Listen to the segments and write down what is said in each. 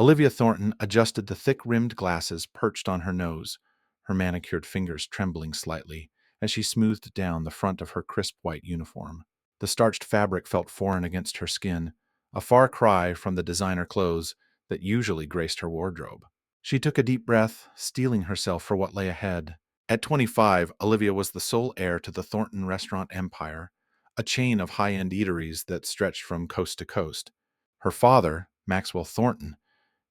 Olivia Thornton adjusted the thick-rimmed glasses perched on her nose, her manicured fingers trembling slightly as she smoothed down the front of her crisp white uniform. The starched fabric felt foreign against her skin, a far cry from the designer clothes that usually graced her wardrobe. She took a deep breath, steeling herself for what lay ahead. At 25, Olivia was the sole heir to the Thornton restaurant empire, a chain of high-end eateries that stretched from coast to coast. Her father, Maxwell Thornton,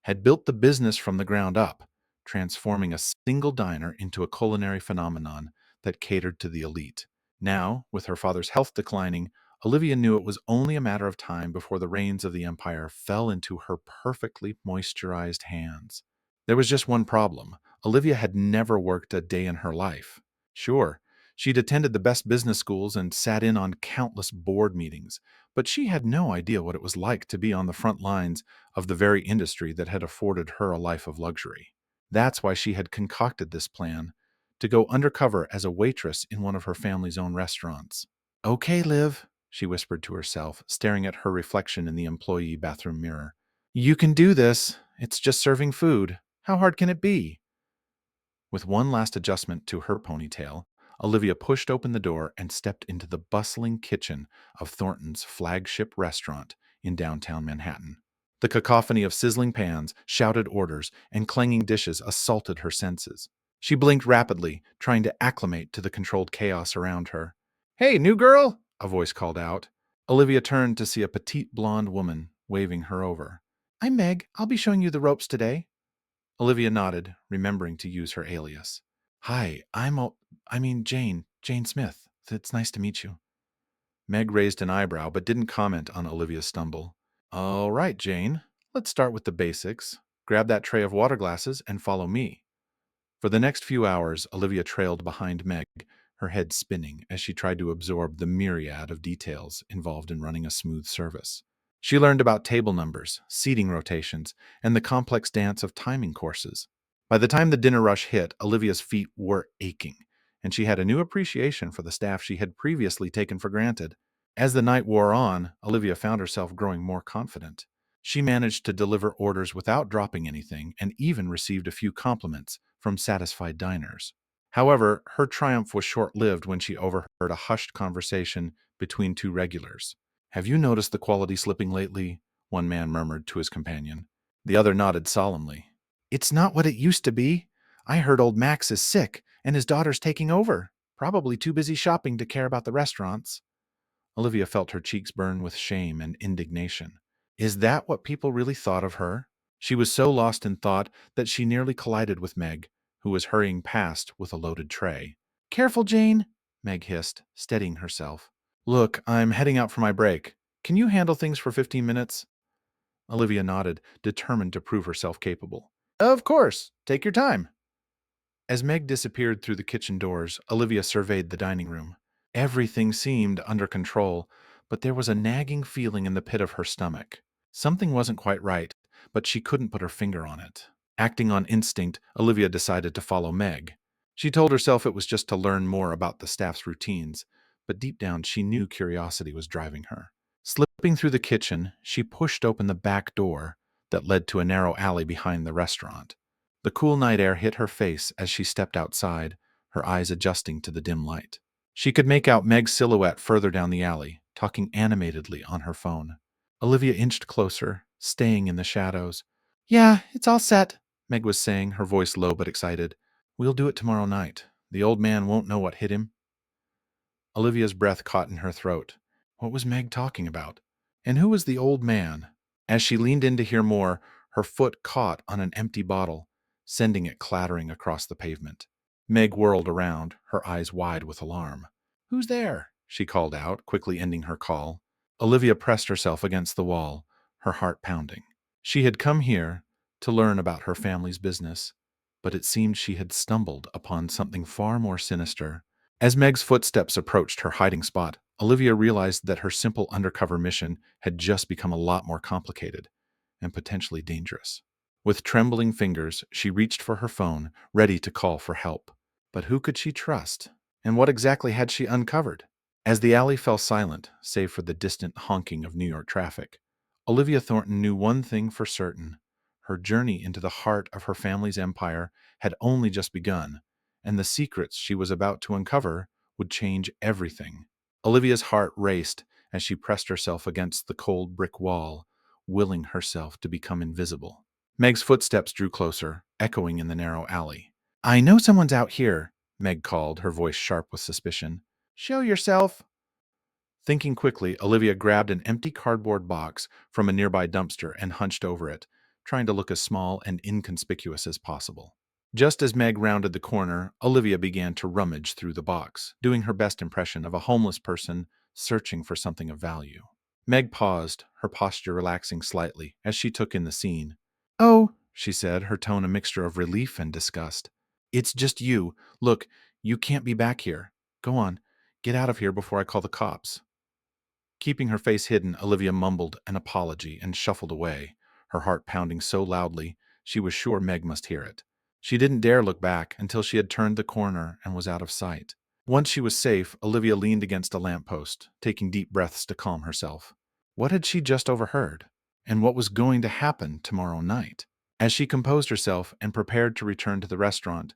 had built the business from the ground up, transforming a single diner into a culinary phenomenon that catered to the elite. Now, with her father's health declining, Olivia knew it was only a matter of time before the reins of the empire fell into her perfectly moisturized hands. There was just one problem. Olivia had never worked a day in her life. Sure, she'd attended the best business schools and sat in on countless board meetings, but she had no idea what it was like to be on the front lines of the very industry that had afforded her a life of luxury. That's why she had concocted this plan to go undercover as a waitress in one of her family's own restaurants. Okay, Liv, she whispered to herself, staring at her reflection in the employee bathroom mirror. You can do this. It's just serving food. How hard can it be? With one last adjustment to her ponytail, Olivia pushed open the door and stepped into the bustling kitchen of Thornton's flagship restaurant in downtown Manhattan. The cacophony of sizzling pans, shouted orders, and clanging dishes assaulted her senses. She blinked rapidly, trying to acclimate to the controlled chaos around her. Hey, new girl! A voice called out. Olivia turned to see a petite blonde woman waving her over. I'm Meg. I'll be showing you the ropes today. Olivia nodded, remembering to use her alias. Hi, Jane Smith. It's nice to meet you. Meg raised an eyebrow but didn't comment on Olivia's stumble. All right, Jane. Let's start with the basics. Grab that tray of water glasses and follow me. For the next few hours, Olivia trailed behind Meg, her head spinning as she tried to absorb the myriad of details involved in running a smooth service. She learned about table numbers, seating rotations, and the complex dance of timing courses. By the time the dinner rush hit, Olivia's feet were aching, and she had a new appreciation for the staff she had previously taken for granted. As the night wore on, Olivia found herself growing more confident. She managed to deliver orders without dropping anything and even received a few compliments from satisfied diners. However, her triumph was short-lived when she overheard a hushed conversation between two regulars. Have you noticed the quality slipping lately? One man murmured to his companion. The other nodded solemnly. It's not what it used to be. I heard old Max is sick and his daughter's taking over. Probably too busy shopping to care about the restaurants. Olivia felt her cheeks burn with shame and indignation. Is that what people really thought of her? She was so lost in thought that she nearly collided with Meg, who was hurrying past with a loaded tray. Careful, Jane, Meg hissed, steadying herself. Look, I'm heading out for my break. Can you handle things for 15 minutes? Olivia nodded, determined to prove herself capable. Of course. Take your time. As Meg disappeared through the kitchen doors, Olivia surveyed the dining room. Everything seemed under control, but there was a nagging feeling in the pit of her stomach. Something wasn't quite right, but she couldn't put her finger on it. Acting on instinct, Olivia decided to follow Meg. She told herself it was just to learn more about the staff's routines, but deep down she knew curiosity was driving her. Slipping through the kitchen, she pushed open the back door that led to a narrow alley behind the restaurant. The cool night air hit her face as she stepped outside, her eyes adjusting to the dim light. She could make out Meg's silhouette further down the alley, talking animatedly on her phone. Olivia inched closer, staying in the shadows. Yeah, it's all set, Meg was saying, her voice low but excited. We'll do it tomorrow night. The old man won't know what hit him. Olivia's breath caught in her throat. What was Meg talking about? And who was the old man? As she leaned in to hear more, her foot caught on an empty bottle, sending it clattering across the pavement. Meg whirled around, her eyes wide with alarm. Who's there? She called out, quickly ending her call. Olivia pressed herself against the wall, her heart pounding. She had come here to learn about her family's business, but it seemed she had stumbled upon something far more sinister. As Meg's footsteps approached her hiding spot, Olivia realized that her simple undercover mission had just become a lot more complicated and potentially dangerous. With trembling fingers, she reached for her phone, ready to call for help. But who could she trust? And what exactly had she uncovered? As the alley fell silent, save for the distant honking of New York traffic, Olivia Thornton knew one thing for certain. Her journey into the heart of her family's empire had only just begun, and the secrets she was about to uncover would change everything. Olivia's heart raced as she pressed herself against the cold brick wall, willing herself to become invisible. Meg's footsteps drew closer, echoing in the narrow alley. "I know someone's out here," Meg called, her voice sharp with suspicion. "Show yourself." Thinking quickly, Olivia grabbed an empty cardboard box from a nearby dumpster and hunched over it, trying to look as small and inconspicuous as possible. Just as Meg rounded the corner, Olivia began to rummage through the box, doing her best impression of a homeless person searching for something of value. Meg paused, her posture relaxing slightly as she took in the scene. "Oh," she said, her tone a mixture of relief and disgust. "It's just you. Look, you can't be back here. Go on, get out of here before I call the cops." Keeping her face hidden, Olivia mumbled an apology and shuffled away, her heart pounding so loudly she was sure Meg must hear it. She didn't dare look back until she had turned the corner and was out of sight. Once she was safe, Olivia leaned against a lamppost, taking deep breaths to calm herself. What had she just overheard? And what was going to happen tomorrow night? As she composed herself and prepared to return to the restaurant,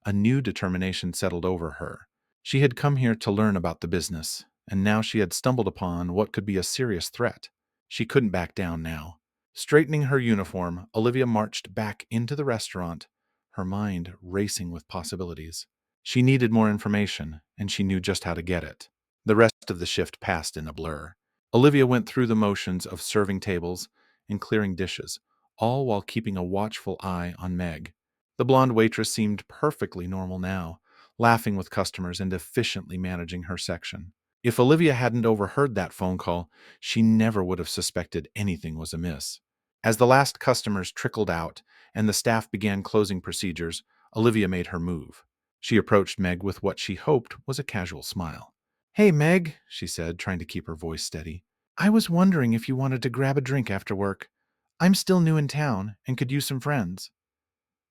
a new determination settled over her. She had come here to learn about the business, and now she had stumbled upon what could be a serious threat. She couldn't back down now. Straightening her uniform, Olivia marched back into the restaurant, her mind racing with possibilities. She needed more information, and she knew just how to get it. The rest of the shift passed in a blur. Olivia went through the motions of serving tables and clearing dishes, all while keeping a watchful eye on Meg. The blonde waitress seemed perfectly normal now, laughing with customers and efficiently managing her section. If Olivia hadn't overheard that phone call, she never would have suspected anything was amiss. As the last customers trickled out and the staff began closing procedures, Olivia made her move. She approached Meg with what she hoped was a casual smile. "Hey, Meg," she said, trying to keep her voice steady. "I was wondering if you wanted to grab a drink after work. I'm still new in town and could use some friends."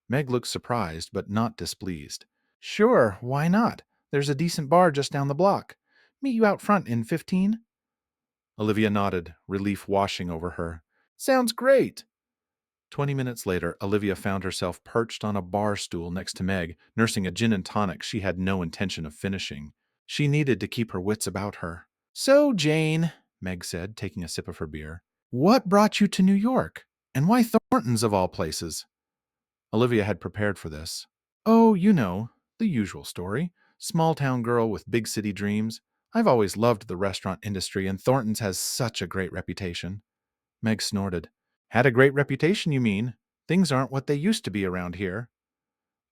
Meg looked surprised, but not displeased. "Sure, why not? There's a decent bar just down the block. Meet you out front in 15?" Olivia nodded, relief washing over her. "Sounds great." 20 minutes later, Olivia found herself perched on a bar stool next to Meg, nursing a gin and tonic she had no intention of finishing. She needed to keep her wits about her. "So, Jane," Meg said, taking a sip of her beer, "what brought you to New York? And why Thornton's of all places?" Olivia had prepared for this. "Oh, you know, the usual story. Small town girl with big city dreams. I've always loved the restaurant industry, and Thornton's has such a great reputation." Meg snorted. "Had a great reputation, you mean? Things aren't what they used to be around here."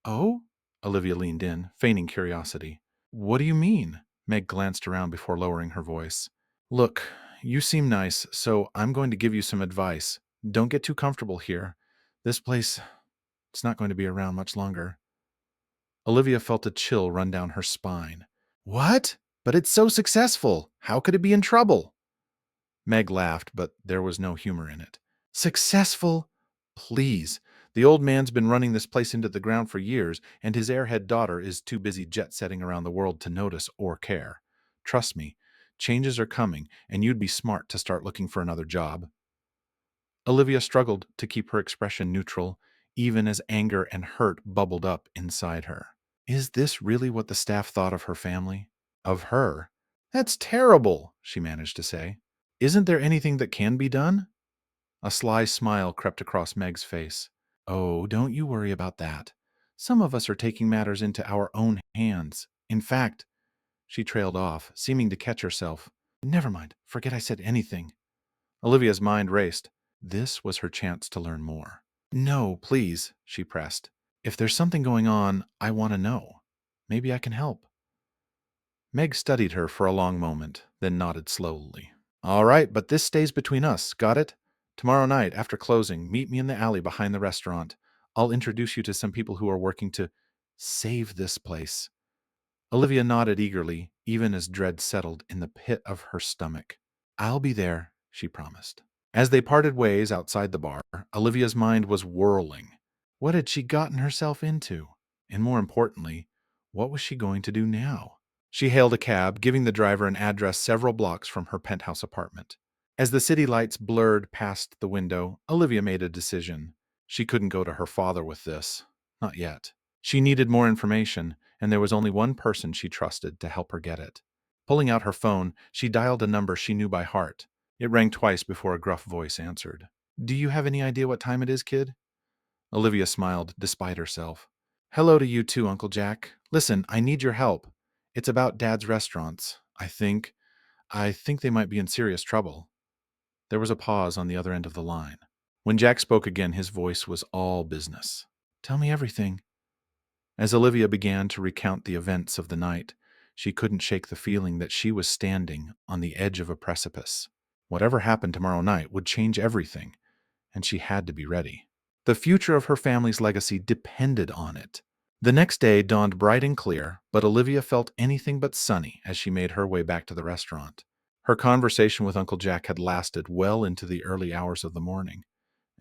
"Oh?" Olivia leaned in, feigning curiosity. "What do you mean?" Meg glanced around before lowering her voice. "Look, you seem nice, so I'm going to give you some advice. Don't get too comfortable here. This place, it's not going to be around much longer." Olivia felt a chill run down her spine. "What? But it's so successful. How could it be in trouble?" Meg laughed, but there was no humor in it. "Successful? Please. The old man's been running this place into the ground for years, and his airhead daughter is too busy jet-setting around the world to notice or care. Trust me, changes are coming, and you'd be smart to start looking for another job." Olivia struggled to keep her expression neutral, even as anger and hurt bubbled up inside her. Is this really what the staff thought of her family? Of her? "That's terrible," she managed to say. "Isn't there anything that can be done?" A sly smile crept across Meg's face. "Oh, don't you worry about that. Some of us are taking matters into our own hands. In fact," she trailed off, seeming to catch herself. "Never mind. Forget I said anything." Olivia's mind raced. This was her chance to learn more. "No, please," she pressed. "If there's something going on, I want to know. Maybe I can help." Meg studied her for a long moment, then nodded slowly. "All right, but this stays between us, got it? Tomorrow night, after closing, meet me in the alley behind the restaurant. I'll introduce you to some people who are working to save this place." Olivia nodded eagerly, even as dread settled in the pit of her stomach. "I'll be there," she promised. As they parted ways outside the bar, Olivia's mind was whirling. What had she gotten herself into? And more importantly, what was she going to do now? She hailed a cab, giving the driver an address several blocks from her penthouse apartment. As the city lights blurred past the window, Olivia made a decision. She couldn't go to her father with this. Not yet. She needed more information, and there was only one person she trusted to help her get it. Pulling out her phone, she dialed a number she knew by heart. It rang twice before a gruff voice answered. "Do you have any idea what time it is, kid?" Olivia smiled, despite herself. "Hello to you too, Uncle Jack. Listen, I need your help. It's about Dad's restaurants. I think they might be in serious trouble." There was a pause on the other end of the line. When Jack spoke again, his voice was all business. "Tell me everything." As Olivia began to recount the events of the night, she couldn't shake the feeling that she was standing on the edge of a precipice. Whatever happened tomorrow night would change everything, and she had to be ready. The future of her family's legacy depended on it. The next day dawned bright and clear, but Olivia felt anything but sunny as she made her way back to the restaurant. Her conversation with Uncle Jack had lasted well into the early hours of the morning,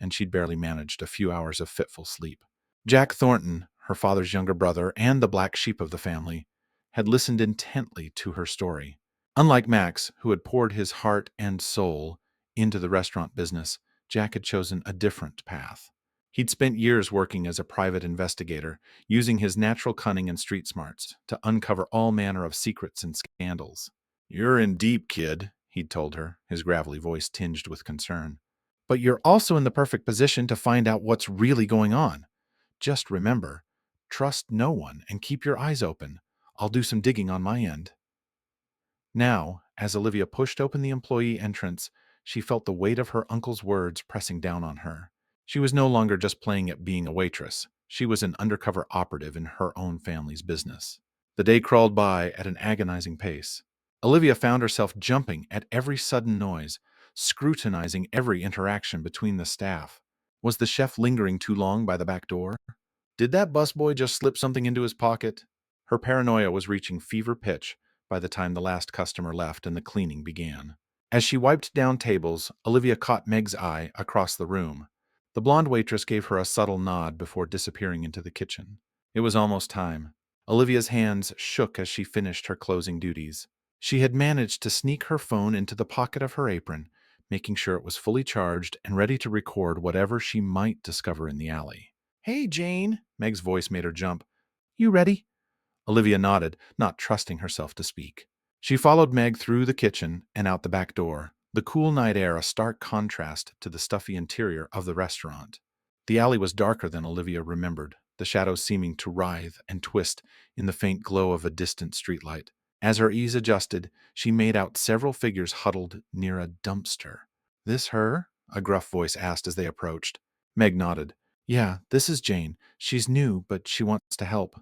and she'd barely managed a few hours of fitful sleep. Jack Thornton, her father's younger brother and the black sheep of the family, had listened intently to her story. Unlike Max, who had poured his heart and soul into the restaurant business, Jack had chosen a different path. He'd spent years working as a private investigator, using his natural cunning and street smarts to uncover all manner of secrets and scandals. "You're in deep, kid," he'd told her, his gravelly voice tinged with concern. "But you're also in the perfect position to find out what's really going on. Just remember, trust no one and keep your eyes open. I'll do some digging on my end." Now, as Olivia pushed open the employee entrance, she felt the weight of her uncle's words pressing down on her. She was no longer just playing at being a waitress. She was an undercover operative in her own family's business. The day crawled by at an agonizing pace. Olivia found herself jumping at every sudden noise, scrutinizing every interaction between the staff. Was the chef lingering too long by the back door? Did that busboy just slip something into his pocket? Her paranoia was reaching fever pitch by the time the last customer left and the cleaning began. As she wiped down tables, Olivia caught Meg's eye across the room. The blonde waitress gave her a subtle nod before disappearing into the kitchen. It was almost time. Olivia's hands shook as she finished her closing duties. She had managed to sneak her phone into the pocket of her apron, making sure it was fully charged and ready to record whatever she might discover in the alley. "Hey, Jane," Meg's voice made her jump. "You ready?" Olivia nodded, not trusting herself to speak. She followed Meg through the kitchen and out the back door, the cool night air a stark contrast to the stuffy interior of the restaurant. The alley was darker than Olivia remembered, the shadows seeming to writhe and twist in the faint glow of a distant streetlight. As her ease adjusted, she made out several figures huddled near a dumpster. "This her?" a gruff voice asked as they approached. Meg nodded. "Yeah, this is Jane. She's new, but she wants to help."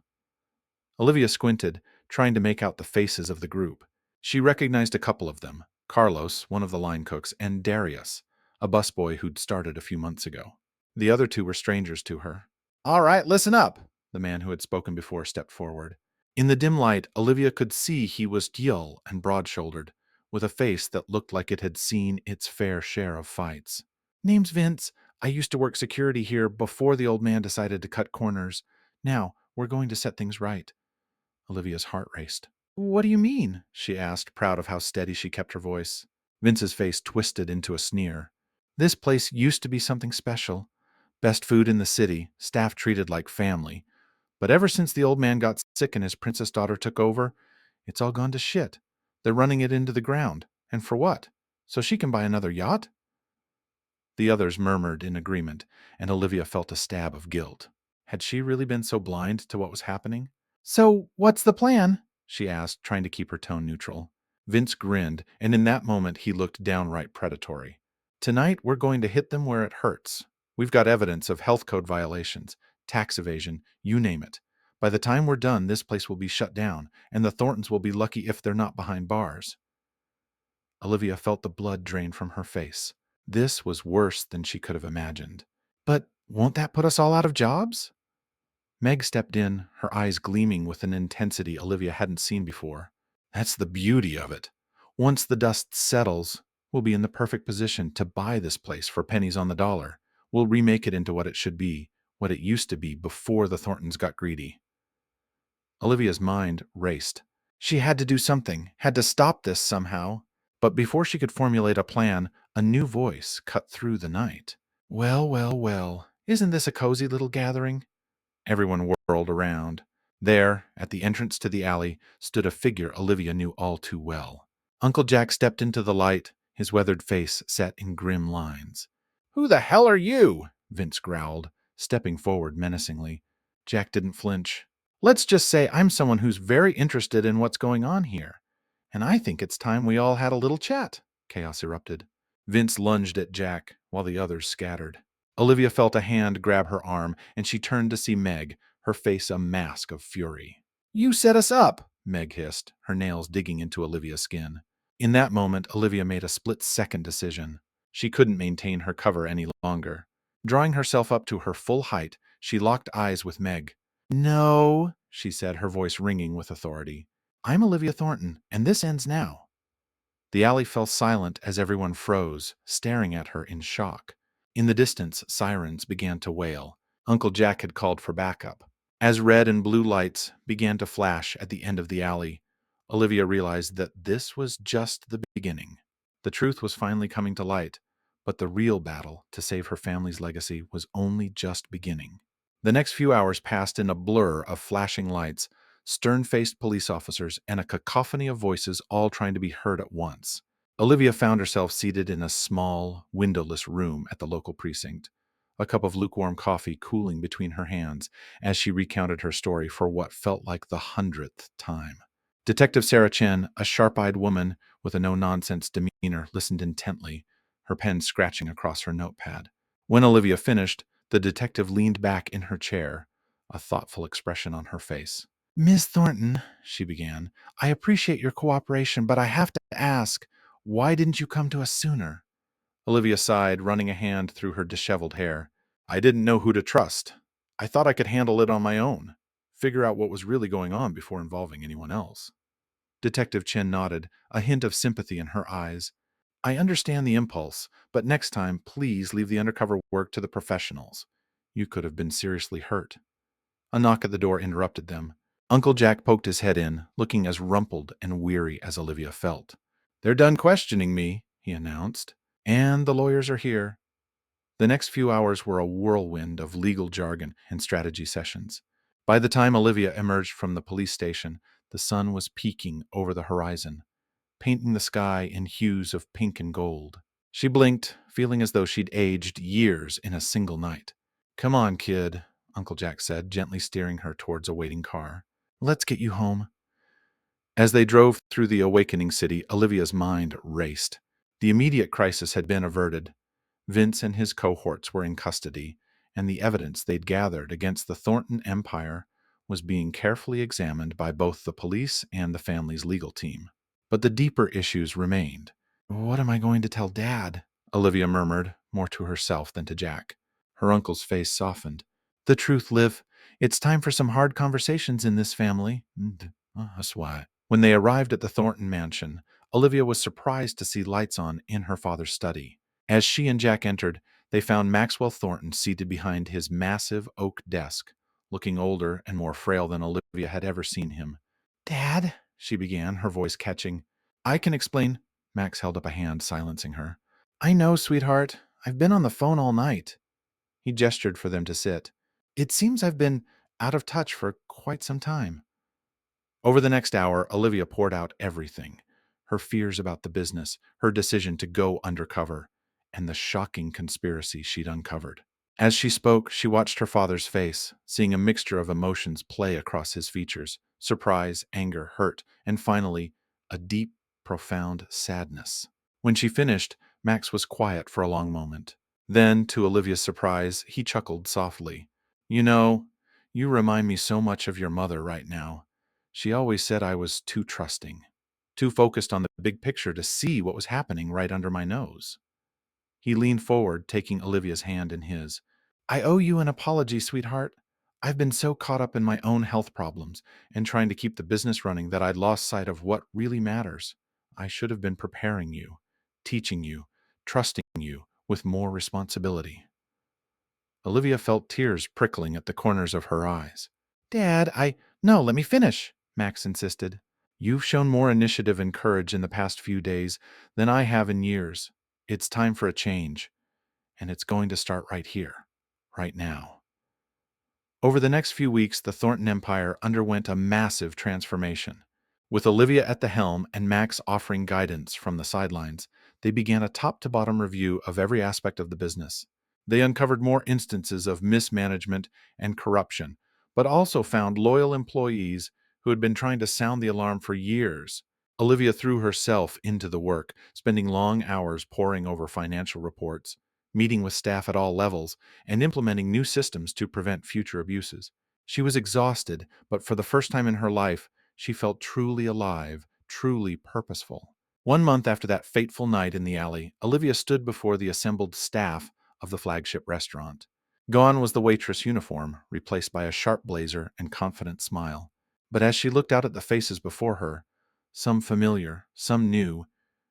Olivia squinted, trying to make out the faces of the group. She recognized a couple of them: Carlos, one of the line cooks, and Darius, a busboy who'd started a few months ago. The other two were strangers to her. "All right, listen up," the man who had spoken before stepped forward. In the dim light, Olivia could see he was tall and broad-shouldered, with a face that looked like it had seen its fair share of fights. "Name's Vince. I used to work security here before the old man decided to cut corners. Now, we're going to set things right." Olivia's heart raced. "What do you mean?" she asked, proud of how steady she kept her voice. Vince's face twisted into a sneer. "This place used to be something special. Best food in the city, staff treated like family. But ever since the old man got sick and his princess daughter took over, it's all gone to shit. They're running it into the ground. And for what? So she can buy another yacht?" The others murmured in agreement, and Olivia felt a stab of guilt. Had she really been so blind to what was happening? "So, what's the plan?" she asked, trying to keep her tone neutral. Vince grinned, and in that moment he looked downright predatory. "Tonight we're going to hit them where it hurts. We've got evidence of health code violations, tax evasion, you name it. By the time we're done, this place will be shut down, and the Thorntons will be lucky if they're not behind bars." Olivia felt the blood drain from her face. This was worse than she could have imagined. "But won't that put us all out of jobs?" Meg stepped in, her eyes gleaming with an intensity Olivia hadn't seen before. "That's the beauty of it. Once the dust settles, we'll be in the perfect position to buy this place for pennies on the dollar. We'll remake it into what it should be, what it used to be before the Thorntons got greedy." Olivia's mind raced. She had to do something, had to stop this somehow. But before she could formulate a plan, a new voice cut through the night. "Well, well, well. Isn't this a cozy little gathering? Everyone whirled around. There, at the entrance to the alley, stood a figure Olivia knew all too well. Uncle Jack stepped into the light, his weathered face set in grim lines. "Who the hell are you?" Vince growled, stepping forward menacingly. Jack didn't flinch. "Let's just say I'm someone who's very interested in what's going on here. And I think it's time we all had a little chat," Chaos erupted. Vince lunged at Jack, while the others scattered. Olivia felt a hand grab her arm, and she turned to see Meg, her face a mask of fury. "You set us up," Meg hissed, her nails digging into Olivia's skin. In that moment, Olivia made a split-second decision. She couldn't maintain her cover any longer. Drawing herself up to her full height, she locked eyes with Meg. "No," she said, her voice ringing with authority. "I'm Olivia Thornton, and this ends now." The alley fell silent as everyone froze, staring at her in shock. In the distance, sirens began to wail. Uncle Jack had called for backup. As red and blue lights began to flash at the end of the alley, Olivia realized that this was just the beginning. The truth was finally coming to light, but the real battle to save her family's legacy was only just beginning. The next few hours passed in a blur of flashing lights, stern-faced police officers, and a cacophony of voices all trying to be heard at once. Olivia found herself seated in a small, windowless room at the local precinct, a cup of lukewarm coffee cooling between her hands as she recounted her story for what felt like the 100th time. Detective Sarah Chen, a sharp-eyed woman with a no-nonsense demeanor, listened intently, her pen scratching across her notepad. When Olivia finished, the detective leaned back in her chair, a thoughtful expression on her face. "Miss Thornton," she began, "I appreciate your cooperation, but I have to ask, why didn't you come to us sooner?" Olivia sighed, running a hand through her disheveled hair. "I didn't know who to trust. I thought I could handle it on my own, figure out what was really going on before involving anyone else." Detective Chen nodded, a hint of sympathy in her eyes. "I understand the impulse, but next time, please leave the undercover work to the professionals. You could have been seriously hurt." A knock at the door interrupted them. Uncle Jack poked his head in, looking as rumpled and weary as Olivia felt. "They're done questioning me," he announced, "and the lawyers are here." The next few hours were a whirlwind of legal jargon and strategy sessions. By the time Olivia emerged from the police station, the sun was peeking over the horizon, painting the sky in hues of pink and gold. She blinked, feeling as though she'd aged years in a single night. "Come on, kid," Uncle Jack said, gently steering her towards a waiting car. "Let's get you home." As they drove through the awakening city, Olivia's mind raced. The immediate crisis had been averted. Vince and his cohorts were in custody, and the evidence they'd gathered against the Thornton Empire was being carefully examined by both the police and the family's legal team. But the deeper issues remained. "What am I going to tell Dad?" Olivia murmured, more to herself than to Jack. Her uncle's face softened. "The truth, Liv. It's time for some hard conversations in this family." That's why." When they arrived at the Thornton mansion, Olivia was surprised to see lights on in her father's study. As she and Jack entered, they found Maxwell Thornton seated behind his massive oak desk, looking older and more frail than Olivia had ever seen him. "Dad," she began, her voice catching. "I can explain." Max held up a hand, silencing her. "I know, sweetheart. I've been on the phone all night." He gestured for them to sit. "It seems I've been out of touch for quite some time." Over the next hour, Olivia poured out everything: her fears about the business, her decision to go undercover, and the shocking conspiracy she'd uncovered. As she spoke, she watched her father's face, seeing a mixture of emotions play across his features: surprise, anger, hurt, and finally, a deep, profound sadness. When she finished, Max was quiet for a long moment. Then, to Olivia's surprise, he chuckled softly. "You know, you remind me so much of your mother right now. She always said I was too trusting, too focused on the big picture to see what was happening right under my nose." He leaned forward, taking Olivia's hand in his. "I owe you an apology, sweetheart. I've been so caught up in my own health problems and trying to keep the business running that I'd lost sight of what really matters. I should have been preparing you, teaching you, trusting you with more responsibility." Olivia felt tears prickling at the corners of her eyes. "Dad, No, let me finish," Max insisted. "You've shown more initiative and courage in the past few days than I have in years. It's time for a change, and it's going to start right here." right now. Over the next few weeks, the Thornton Empire underwent a massive transformation. With Olivia at the helm and Max offering guidance from the sidelines, they began a top to bottom review of every aspect of the business. They uncovered more instances of mismanagement and corruption, but also found loyal employees who had been trying to sound the alarm for years. Olivia threw herself into the work, spending long hours poring over financial reports, meeting with staff at all levels, and implementing new systems to prevent future abuses. She was exhausted, but for the first time in her life, she felt truly alive, truly purposeful. 1 month after that fateful night in the alley, Olivia stood before the assembled staff of the flagship restaurant. Gone was the waitress uniform, replaced by a sharp blazer and confident smile. But as she looked out at the faces before her, some familiar, some new,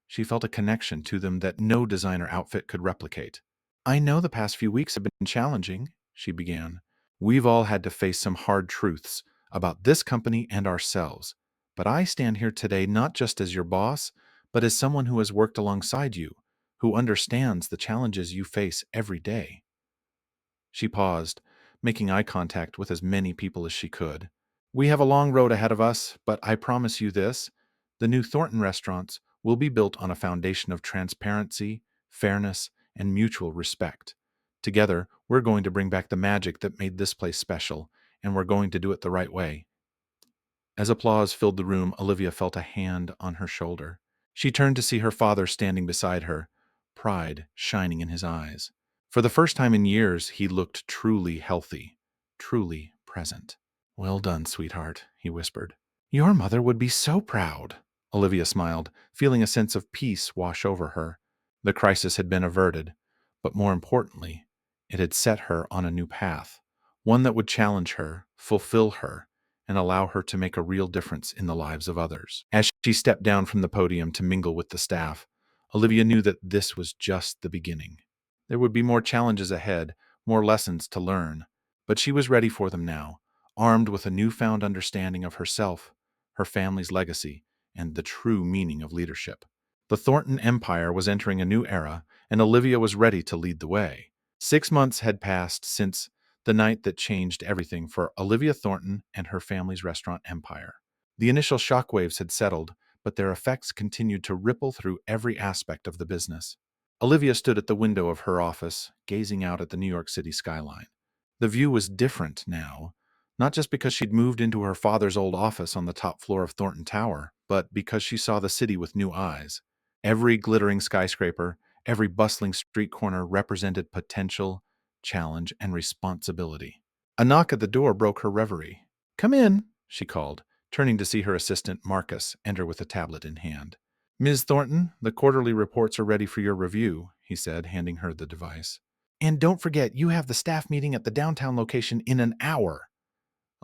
she felt a connection to them that no designer outfit could replicate. I know the past few weeks have been challenging, she began. We've all had to face some hard truths about this company and ourselves. But I stand here today not just as your boss, but as someone who has worked alongside you, who understands the challenges you face every day. She paused, making eye contact with as many people as she could. We have a long road ahead of us, but I promise you this: the new Thornton restaurants will be built on a foundation of transparency, fairness, and mutual respect. Together, we're going to bring back the magic that made this place special, and we're going to do it the right way. As applause filled the room, Olivia felt a hand on her shoulder. She turned to see her father standing beside her, pride shining in his eyes. For the first time in years, he looked truly healthy, truly present. Well done, sweetheart, he whispered. Your mother would be so proud. Olivia smiled, feeling a sense of peace wash over her. The crisis had been averted, but more importantly, it had set her on a new path, one that would challenge her, fulfill her, and allow her to make a real difference in the lives of others. As she stepped down from the podium to mingle with the staff, Olivia knew that this was just the beginning. There would be more challenges ahead, more lessons to learn, but she was ready for them now, armed with a newfound understanding of herself, her family's legacy, and the true meaning of leadership. The Thornton Empire was entering a new era, and Olivia was ready to lead the way. 6 months had passed since the night that changed everything for Olivia Thornton and her family's restaurant empire. The initial shockwaves had settled, but their effects continued to ripple through every aspect of the business. Olivia stood at the window of her office, gazing out at the New York City skyline. The view was different now, not just because she'd moved into her father's old office on the top floor of Thornton Tower, but because she saw the city with new eyes. Every glittering skyscraper, every bustling street corner represented potential, challenge, and responsibility. A knock at the door broke her reverie. Come in, she called, turning to see her assistant, Marcus, enter with a tablet in hand. Ms. Thornton, the quarterly reports are ready for your review, he said, handing her the device. And don't forget, you have the staff meeting at the downtown location in an hour.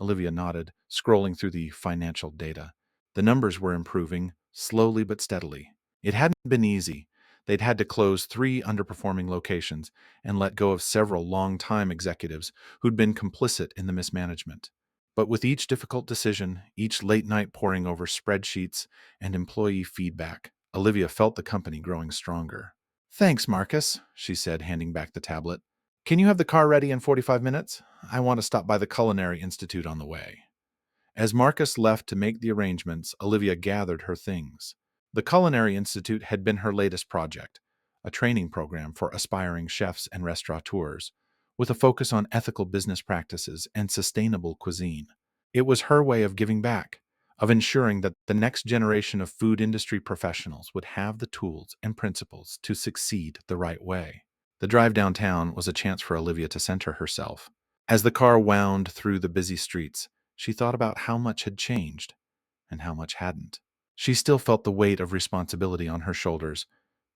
Olivia nodded, scrolling through the financial data. The numbers were improving, slowly but steadily. It hadn't been easy. They'd had to close 3 underperforming locations and let go of several long-time executives who'd been complicit in the mismanagement. But with each difficult decision, each late night poring over spreadsheets and employee feedback, Olivia felt the company growing stronger. Thanks, Marcus, she said, handing back the tablet. Can you have the car ready in 45 minutes? I want to stop by the Culinary Institute on the way. As Marcus left to make the arrangements, Olivia gathered her things. The Culinary Institute had been her latest project, a training program for aspiring chefs and restaurateurs, with a focus on ethical business practices and sustainable cuisine. It was her way of giving back, of ensuring that the next generation of food industry professionals would have the tools and principles to succeed the right way. The drive downtown was a chance for Olivia to center herself. As the car wound through the busy streets, she thought about how much had changed and how much hadn't. She still felt the weight of responsibility on her shoulders,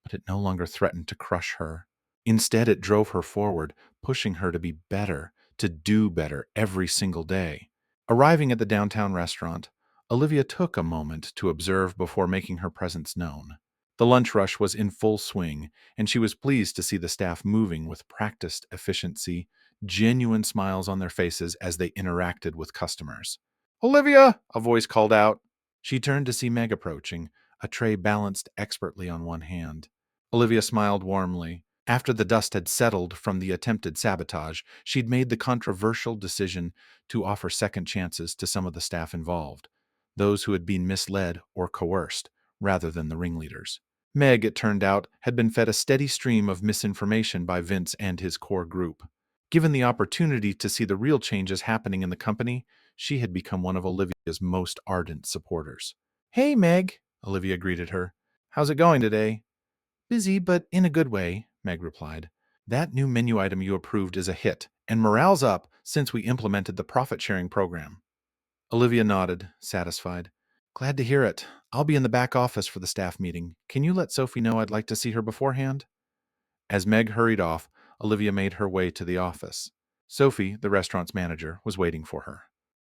but it no longer threatened to crush her. Instead, it drove her forward, pushing her to be better, to do better every single day. Arriving at the downtown restaurant, Olivia took a moment to observe before making her presence known. The lunch rush was in full swing, and she was pleased to see the staff moving with practiced efficiency, genuine smiles on their faces as they interacted with customers. Olivia! A voice called out. She turned to see Meg approaching, a tray balanced expertly on one hand. Olivia smiled warmly. After the dust had settled from the attempted sabotage, she'd made the controversial decision to offer second chances to some of the staff involved, those who had been misled or coerced, rather than the ringleaders. Meg, it turned out, had been fed a steady stream of misinformation by Vince and his core group. Given the opportunity to see the real changes happening in the company, she had become one of Olivia's most ardent supporters. "Hey, Meg," Olivia greeted her. "How's it going today?" "Busy, but in a good way," Meg replied. "That new menu item you approved is a hit, and morale's up since we implemented the profit-sharing program." Olivia nodded, satisfied. "Glad to hear it. I'll be in the back office for the staff meeting. Can you let Sophie know I'd like to see her beforehand?" As Meg hurried off, Olivia made her way to the office. Sophie, the restaurant's manager, was waiting for her.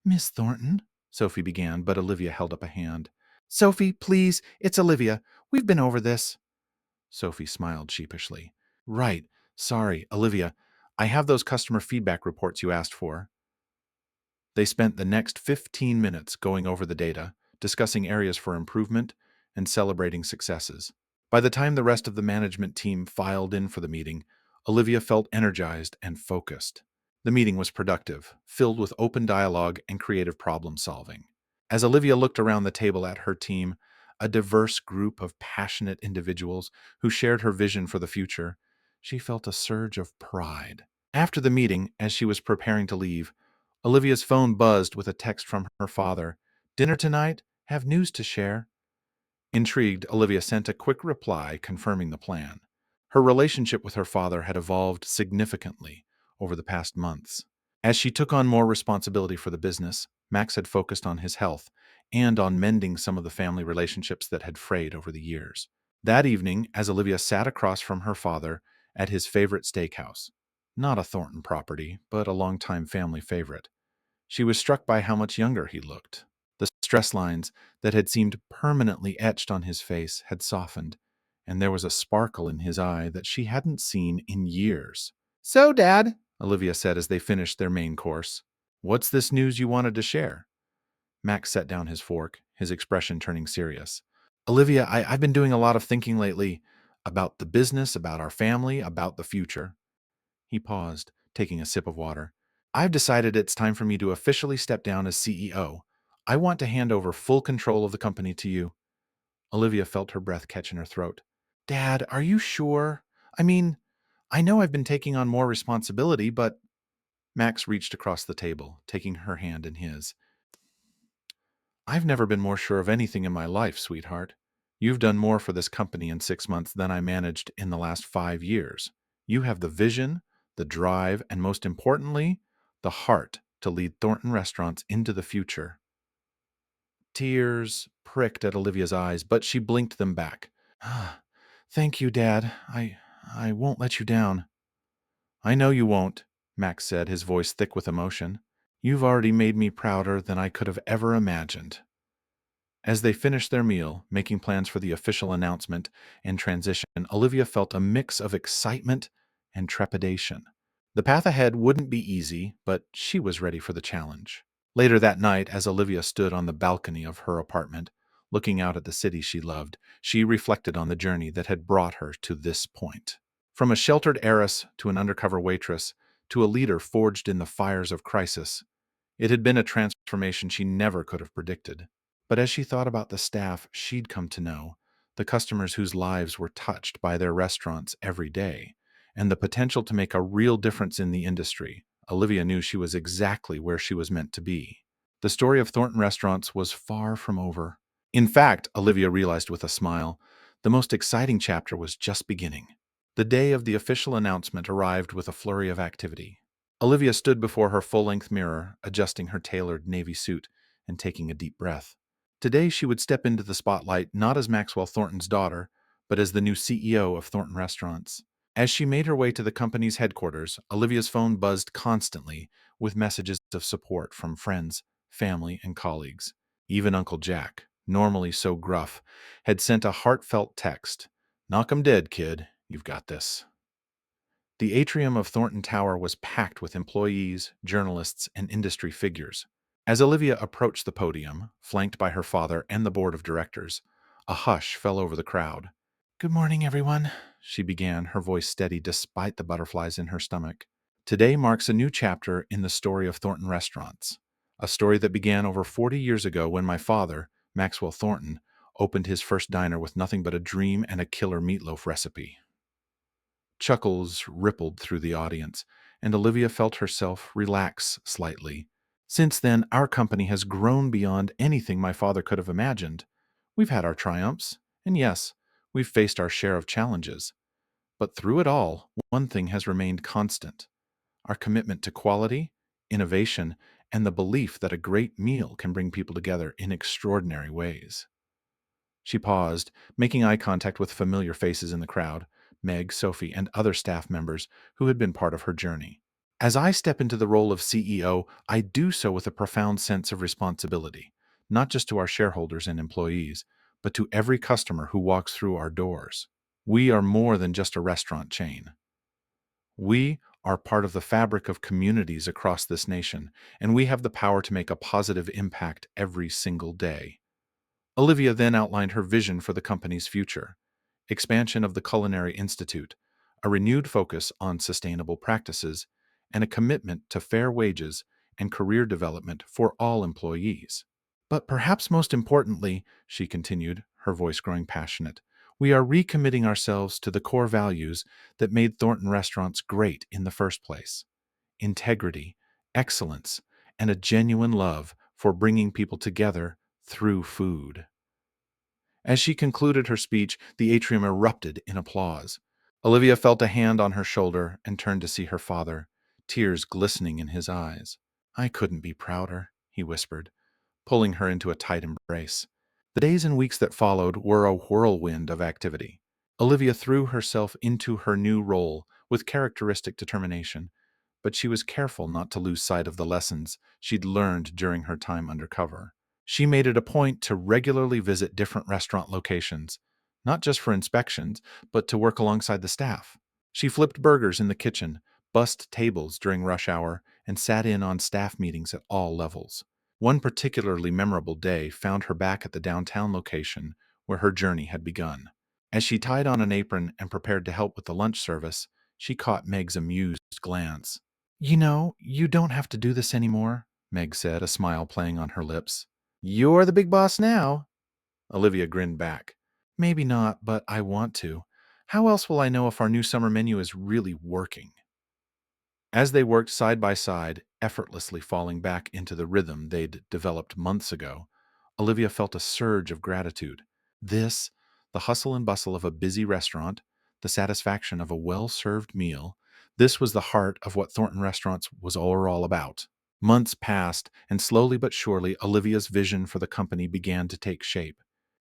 "Miss Thornton," Sophie began, but Olivia held up a hand. "Sophie, please, it's Olivia. We've been over this." Sophie smiled sheepishly. "Right. Sorry, Olivia. I have those customer feedback reports you asked for." They spent the next 15 minutes going over the data, discussing areas for improvement, and celebrating successes. By the time the rest of the management team filed in for the meeting, Olivia felt energized and focused. The meeting was productive, filled with open dialogue and creative problem solving. As Olivia looked around the table at her team, a diverse group of passionate individuals who shared her vision for the future, she felt a surge of pride. After the meeting, as she was preparing to leave, Olivia's phone buzzed with a text from her father. "Dinner tonight? Have news to share." Intrigued, Olivia sent a quick reply confirming the plan. Her relationship with her father had evolved significantly over the past months. As she took on more responsibility for the business, Max had focused on his health and on mending some of the family relationships that had frayed over the years. That evening, as Olivia sat across from her father at his favorite steakhouse, not a Thornton property, but a longtime family favorite, she was struck by how much younger he looked. The stress lines that had seemed permanently etched on his face had softened, and there was a sparkle in his eye that she hadn't seen in years. "So, Dad," Olivia said as they finished their main course, "what's this news you wanted to share?" Max set down his fork, his expression turning serious. "Olivia, I've been doing a lot of thinking lately about the business, about our family, about the future." He paused, taking a sip of water. "I've decided it's time for me to officially step down as CEO. I want to hand over full control of the company to you." Olivia felt her breath catch in her throat. "Dad, are you sure? I mean, I know I've been taking on more responsibility, but—" Max reached across the table, taking her hand in his. "I've never been more sure of anything in my life, sweetheart. You've done more for this company in 6 months than I managed in the last 5 years. You have the vision, the drive, and most importantly, the heart to lead Thornton Restaurants into the future." Tears pricked at Olivia's eyes, but she blinked them back. "Thank you, Dad. I won't let you down." "I know you won't," Max said, his voice thick with emotion. "You've already made me prouder than I could have ever imagined." As they finished their meal, making plans for the official announcement and transition, Olivia felt a mix of excitement and trepidation. The path ahead wouldn't be easy, but she was ready for the challenge. Later that night, as Olivia stood on the balcony of her apartment, looking out at the city she loved, she reflected on the journey that had brought her to this point. From a sheltered heiress to an undercover waitress to a leader forged in the fires of crisis, it had been a transformation she never could have predicted. But as she thought about the staff she'd come to know, the customers whose lives were touched by their restaurants every day, and the potential to make a real difference in the industry, Olivia knew she was exactly where she was meant to be. The story of Thornton Restaurants was far from over. In fact, Olivia realized with a smile, the most exciting chapter was just beginning. The day of the official announcement arrived with a flurry of activity. Olivia stood before her full-length mirror, adjusting her tailored navy suit and taking a deep breath. Today she would step into the spotlight not as Maxwell Thornton's daughter, but as the new CEO of Thornton Restaurants. As she made her way to the company's headquarters, Olivia's phone buzzed constantly with messages of support from friends, family, and colleagues. Even Uncle Jack, normally so gruff, had sent a heartfelt text. "Knock 'em dead, kid. You've got this." The atrium of Thornton Tower was packed with employees, journalists, and industry figures. As Olivia approached the podium, flanked by her father and the board of directors, a hush fell over the crowd. Good morning, everyone, she began, her voice steady despite the butterflies in her stomach. Today marks a new chapter in the story of Thornton Restaurants, a story that began over 40 years ago when my father, Maxwell Thornton, opened his first diner with nothing but a dream and a killer meatloaf recipe. Chuckles rippled through the audience, and Olivia felt herself relax slightly. Since then, our company has grown beyond anything my father could have imagined. We've had our triumphs, and yes, we've faced our share of challenges. But through it all, one thing has remained constant: our commitment to quality, innovation, and the belief that a great meal can bring people together in extraordinary ways. She paused, making eye contact with familiar faces in the crowd: Meg, Sophie, and other staff members who had been part of her journey. As I step into the role of CEO, I do so with a profound sense of responsibility, not just to our shareholders and employees, but to every customer who walks through our doors. We are more than just a restaurant chain. We are part of the fabric of communities across this nation, and we have the power to make a positive impact every single day. Olivia then outlined her vision for the company's future: expansion of the Culinary Institute, a renewed focus on sustainable practices, and a commitment to fair wages and career development for all employees. But perhaps most importantly, she continued, her voice growing passionate, we are recommitting ourselves to the core values that made Thornton Restaurants great in the first place: integrity, excellence, and a genuine love for bringing people together through food. As she concluded her speech, the atrium erupted in applause. Olivia felt a hand on her shoulder and turned to see her father, tears glistening in his eyes. I couldn't be prouder, he whispered, pulling her into a tight embrace. The days and weeks that followed were a whirlwind of activity. Olivia threw herself into her new role with characteristic determination, but she was careful not to lose sight of the lessons she'd learned during her time undercover. She made it a point to regularly visit different restaurant locations, not just for inspections, but to work alongside the staff. She flipped burgers in the kitchen, bussed tables during rush hour, and sat in on staff meetings at all levels. One particularly memorable day found her back at the downtown location where her journey had begun. As she tied on an apron and prepared to help with the lunch service, she caught Meg's amused glance. You don't have to do this anymore, Meg said, a smile playing on her lips. You're the big boss now. Olivia grinned back. Maybe not, but I want to. How else will I know if our new summer menu is really working? As they worked side by side, effortlessly falling back into the rhythm they'd developed months ago, Olivia felt a surge of gratitude. This, the hustle and bustle of a busy restaurant, the satisfaction of a well-served meal, this was the heart of what Thornton Restaurants was all about. Months passed, and slowly but surely, Olivia's vision for the company began to take shape.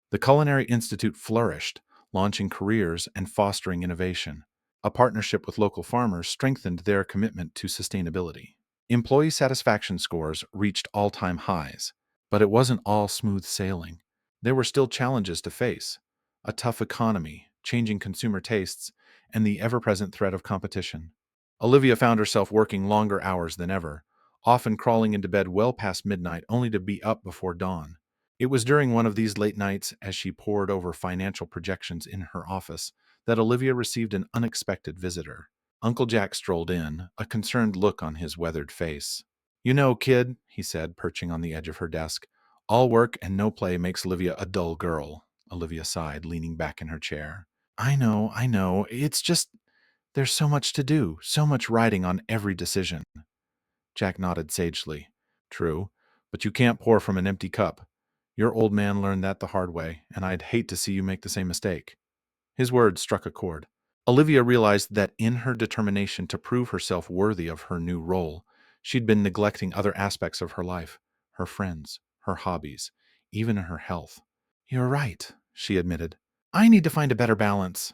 The Culinary Institute flourished, launching careers and fostering innovation. A partnership with local farmers strengthened their commitment to sustainability. Employee satisfaction scores reached all-time highs, but it wasn't all smooth sailing. There were still challenges to face: a tough economy, changing consumer tastes, and the ever-present threat of competition. Olivia found herself working longer hours than ever, often crawling into bed well past midnight only to be up before dawn. It was during one of these late nights, as she pored over financial projections in her office, that Olivia received an unexpected visitor. Uncle Jack strolled in, a concerned look on his weathered face. You know, kid, he said, perching on the edge of her desk, all work and no play makes Olivia a dull girl. Olivia sighed, leaning back in her chair. I know. It's just there's so much to do, so much riding on every decision. Jack nodded sagely. True, but you can't pour from an empty cup. Your old man learned that the hard way, and I'd hate to see you make the same mistake. His words struck a chord. Olivia realized that in her determination to prove herself worthy of her new role, she'd been neglecting other aspects of her life: her friends, her hobbies, even her health. You're right, she admitted. I need to find a better balance.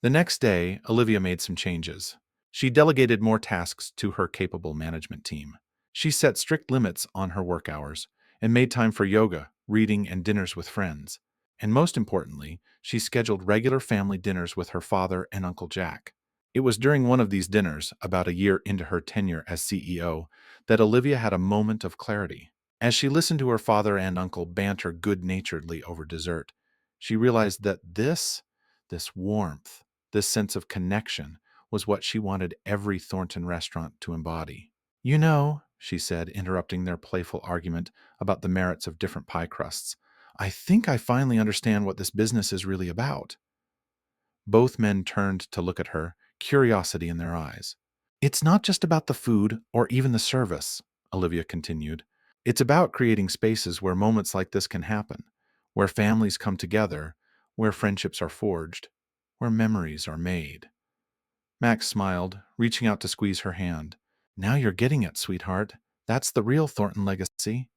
The next day, Olivia made some changes. She delegated more tasks to her capable management team. She set strict limits on her work hours and made time for yoga, reading, and dinners with friends. And most importantly, she scheduled regular family dinners with her father and Uncle Jack. It was during one of these dinners, about a year into her tenure as CEO, that Olivia had a moment of clarity. As she listened to her father and uncle banter good-naturedly over dessert, she realized that this warmth, this sense of connection was what she wanted every Thornton restaurant to embody. You know, she said, interrupting their playful argument about the merits of different pie crusts, I think I finally understand what this business is really about. Both men turned to look at her, curiosity in their eyes. It's not just about the food or even the service, Olivia continued. It's about creating spaces where moments like this can happen, where families come together, where friendships are forged, where memories are made. Max smiled, reaching out to squeeze her hand. Now you're getting it, sweetheart. That's the real Thornton legacy.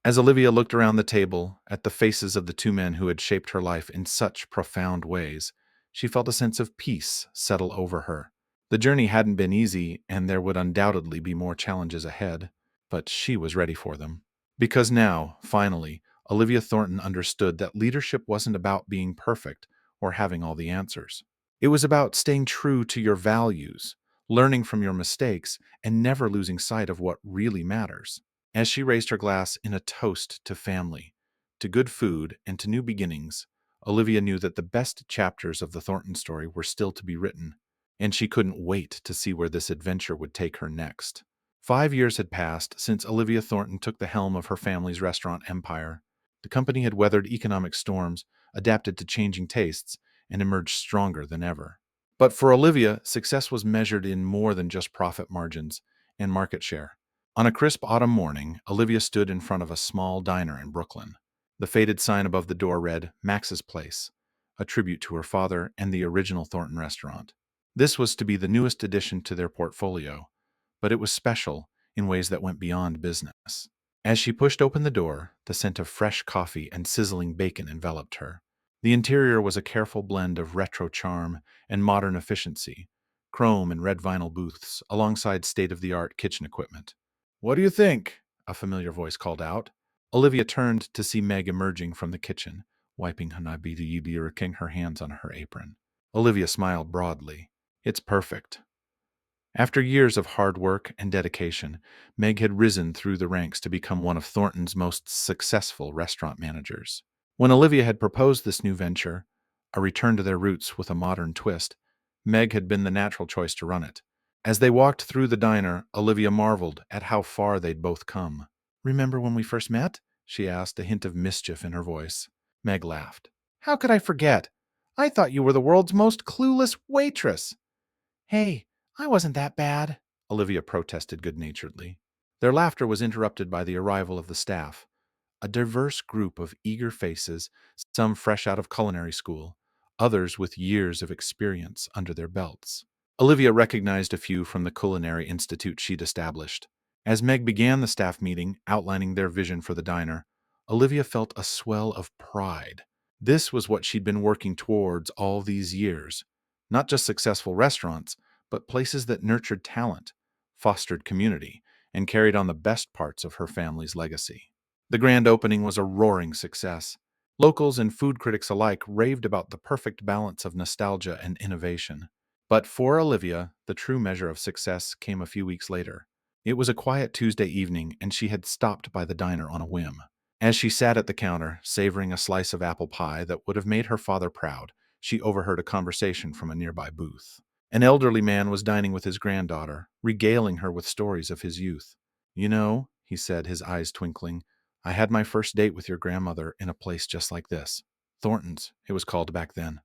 As Olivia looked around the table at the faces of the two men who had shaped her life in such profound ways, she felt a sense of peace settle over her. The journey hadn't been easy, and there would undoubtedly be more challenges ahead, but she was ready for them. Because now, finally, Olivia Thornton understood that leadership wasn't about being perfect or having all the answers. It was about staying true to your values, learning from your mistakes, and never losing sight of what really matters. As she raised her glass in a toast to family, to good food, and to new beginnings, Olivia knew that the best chapters of the Thornton story were still to be written, and she couldn't wait to see where this adventure would take her next. 5 years had passed since Olivia Thornton took the helm of her family's restaurant empire. The company had weathered economic storms, adapted to changing tastes, and emerged stronger than ever. But for Olivia, success was measured in more than just profit margins and market share. On a crisp autumn morning, Olivia stood in front of a small diner in Brooklyn. The faded sign above the door read, Max's Place, a tribute to her father and the original Thornton restaurant. This was to be the newest addition to their portfolio, but it was special in ways that went beyond business. As she pushed open the door, the scent of fresh coffee and sizzling bacon enveloped her. The interior was a careful blend of retro charm and modern efficiency, chrome and red vinyl booths alongside state-of-the-art kitchen equipment. What do you think? A familiar voice called out. Olivia turned to see Meg emerging from the kitchen, wiping her hands on her apron. Olivia smiled broadly. It's perfect. After years of hard work and dedication, Meg had risen through the ranks to become one of Thornton's most successful restaurant managers. When Olivia had proposed this new venture, a return to their roots with a modern twist, Meg had been the natural choice to run it. As they walked through the diner, Olivia marveled at how far they'd both come. Remember when we first met? She asked, a hint of mischief in her voice. Meg laughed. How could I forget? I thought you were the world's most clueless waitress. Hey, I wasn't that bad, Olivia protested good-naturedly. Their laughter was interrupted by the arrival of the staff, a diverse group of eager faces, some fresh out of culinary school, others with years of experience under their belts. Olivia recognized a few from the culinary institute she'd established. As Meg began the staff meeting, outlining their vision for the diner, Olivia felt a swell of pride. This was what she'd been working towards all these years. Not just successful restaurants, but places that nurtured talent, fostered community, and carried on the best parts of her family's legacy. The grand opening was a roaring success. Locals and food critics alike raved about the perfect balance of nostalgia and innovation. But for Olivia, the true measure of success came a few weeks later. It was a quiet Tuesday evening, and she had stopped by the diner on a whim. As she sat at the counter, savoring a slice of apple pie that would have made her father proud, she overheard a conversation from a nearby booth. An elderly man was dining with his granddaughter, regaling her with stories of his youth. You know, he said, his eyes twinkling, I had my first date with your grandmother in a place just like this. Thornton's, it was called back then.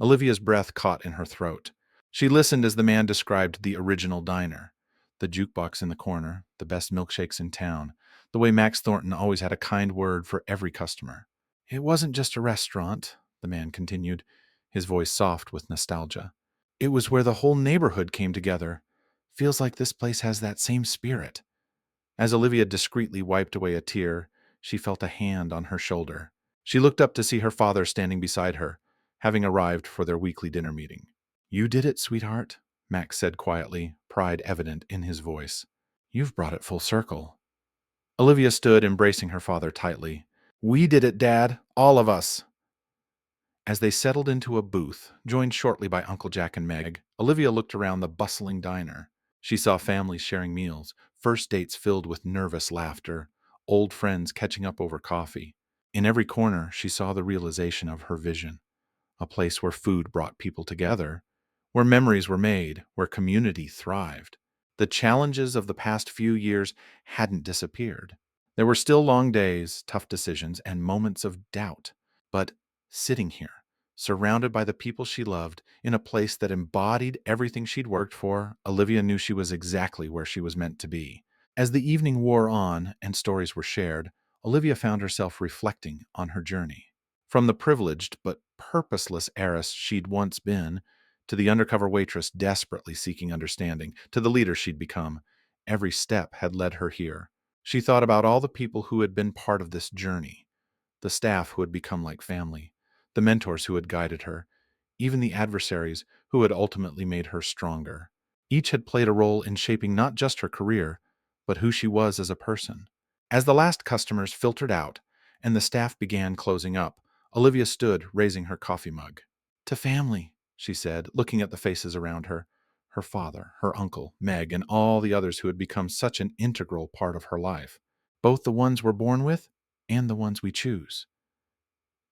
Olivia's breath caught in her throat. She listened as the man described the original diner. The jukebox in the corner, the best milkshakes in town, the way Max Thornton always had a kind word for every customer. It wasn't just a restaurant, the man continued, his voice soft with nostalgia. It was where the whole neighborhood came together. Feels like this place has that same spirit. As Olivia discreetly wiped away a tear, she felt a hand on her shoulder. She looked up to see her father standing beside her, having arrived for their weekly dinner meeting. You did it, sweetheart, Max said quietly, pride evident in his voice. You've brought it full circle. Olivia stood, embracing her father tightly. We did it, Dad, all of us. As they settled into a booth, joined shortly by Uncle Jack and Meg, Olivia looked around the bustling diner. She saw families sharing meals, first dates filled with nervous laughter, old friends catching up over coffee. In every corner, she saw the realization of her vision. a place where food brought people together, where memories were made, where community thrived. The challenges of the past few years hadn't disappeared. There were still long days, tough decisions, and moments of doubt. But sitting here, surrounded by the people she loved, in a place that embodied everything she'd worked for, Olivia knew she was exactly where she was meant to be. As the evening wore on and stories were shared, Olivia found herself reflecting on her journey. From the privileged but purposeless heiress she'd once been, to the undercover waitress desperately seeking understanding, to the leader she'd become, every step had led her here. She thought about all the people who had been part of this journey, the staff who had become like family, the mentors who had guided her, even the adversaries who had ultimately made her stronger. Each had played a role in shaping not just her career, but who she was as a person. As the last customers filtered out and the staff began closing up, Olivia stood, raising her coffee mug. To family, she said, looking at the faces around her. Her father, her uncle, Meg, and all the others who had become such an integral part of her life. Both the ones we're born with and the ones we choose.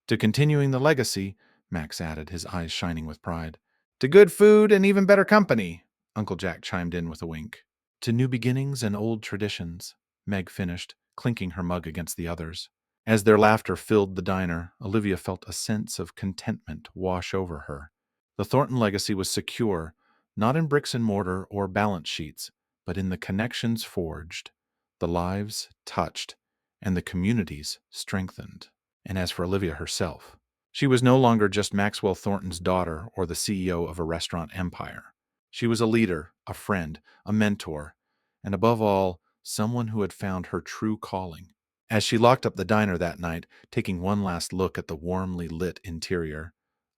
To continuing the legacy, Max added, his eyes shining with pride. To good food and even better company, Uncle Jack chimed in with a wink. To new beginnings and old traditions, Meg finished, clinking her mug against the others. As their laughter filled the diner, Olivia felt a sense of contentment wash over her. The Thornton legacy was secure, not in bricks and mortar or balance sheets, but in the connections forged, the lives touched, and the communities strengthened. And as for Olivia herself, she was no longer just Maxwell Thornton's daughter or the CEO of a restaurant empire. She was a leader, a friend, a mentor, and above all, someone who had found her true calling. As she locked up the diner that night, taking one last look at the warmly lit interior,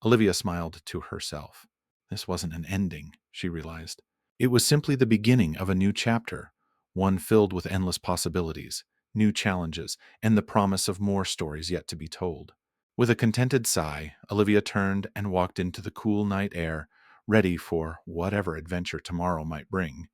Olivia smiled to herself. This wasn't an ending, she realized. It was simply the beginning of a new chapter, one filled with endless possibilities, new challenges, and the promise of more stories yet to be told. With a contented sigh, Olivia turned and walked into the cool night air, ready for whatever adventure tomorrow might bring.